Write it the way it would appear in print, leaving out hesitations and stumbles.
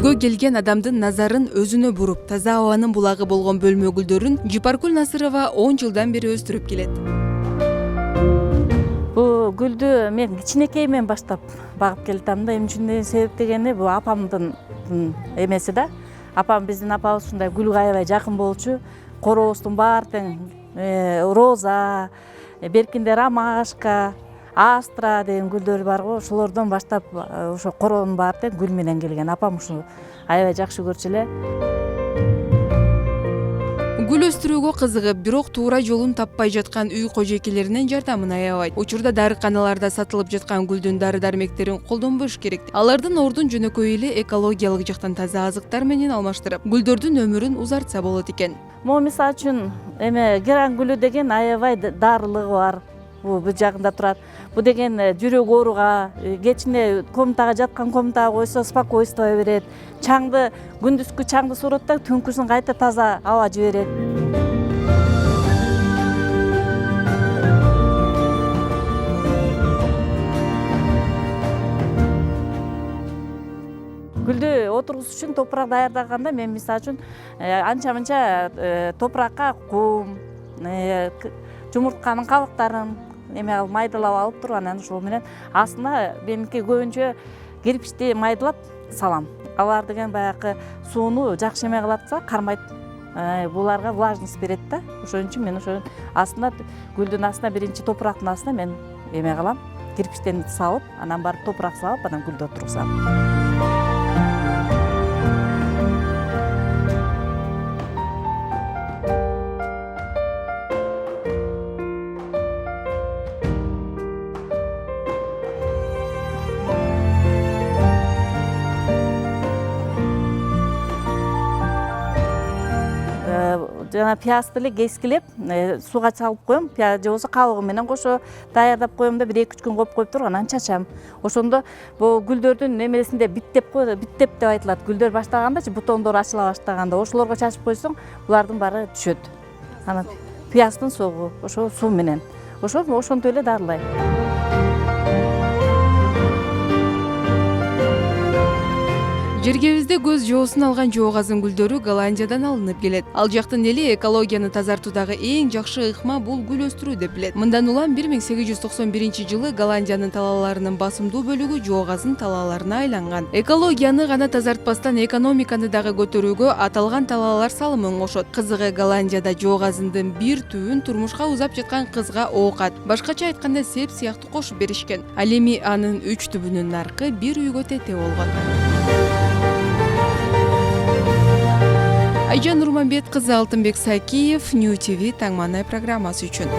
Гүлгө келген адамдын назарын өзүнө буруп, таза абанын булагы болгон бөлмө гүлдөрүн Жыпаркүл Насырова 10 жылдан бери өстүрүп келет. Бул гүлдү мен кичинекейимден баштап багып келатам да. Эмне үчүн себеп дегенде бул апамдын эмеси да. Апам биздин апабыз ушундай гүлгө аябай жакын болчу. Коробуздун баары тең роза, беркинде ромашка, астра деген гүлдөр бар го. Ошолордон баштап ошо коронун баары тең гүл менен келген. Апам ушу аябай жакшы көрчү эле. Гүл өстүрүүгө кызыгып, бирок туура жолун таппай жаткан үй кожойкелеринин жардамын аябайт. Учурда дарыканаларда сатылып жаткан гүлдүн дары-дармектерин колдонбош керек. Алардын ордун жөнөкөй эле экологиялык жактан таза азыктар менен алмаштырып, гүлдөрдүн өмүрүн узартса болот экен. Могу мисалы үчүн геран гүлү деген аябай дарылыгы бар. Бул жагында турат. Бул деген жүрөк ооруга, кечине комнатага жаткан комнатага койсо спокойствие берет. Чаңды күндүзгү чаңды сорот да түнкүсүн кайта таза аба жиберет. Гүлдү отургузуш үчүн топурак даярдаганда мен мисалы үчүн анча-мынча топуракка кум, жумуртканын кабыктарын майдалап алып туруп, анан ошол менен астына меники көбүнчө кирпичти майдалап салам. Алар деген баягы сууну жакшы эме кылат да, кармайт. Буларга влажность берет да. Ошон үчүн мен ошонун астына, гүлдүн астына, биринчи топурактын астына мен эме кылам, кирпичтен салып, анан барып топурак салып, анан гүлдү отургузам. Жана пиязды эле кескилеп, сууга салып коем, же болбосо кабыгы менен кошо даярдап коем да, 1-2 күн коюп туруп анан чачам. Ошондо бул гүлдөрдүн эмесинде биттеп деп айтылат. Гүлдөр баштагандачы, бутондор ачыла баштаганда ошолорго чачып койсоң, булардын баары түшөт. Анан пияздын согу, ошо суу менен. Ошентип эле дарылайт. Жергебизде көз жоосун алган жоогазын гүлдөрү Голландиядан алынып келет. Ал жактын эли экологияны тазартуудагы эң жакшы ыкма бул гүл өстүрүү деп билет. Мындан улам 1891-жылы Голландиянын талааларынын басымдуу бөлүгү жоогазын талааларына айланган. Экологияны гана тазартпастан экономиканы дагы көтөрүүгө аталган талаалар салымын кошот. Кызыгы, Голландияда жоогазындын бир түбүн турмушка узап жаткан кызга оокат, башкача айтканда сеп сыяктуу кошуп беришкен. Ал эми анын 3 түбүнүн наркы бир үйгө тете болгон. Айжан Нурманбет кызы, Алтынбек Сакиев, New TV Таңманай программасы үчүн.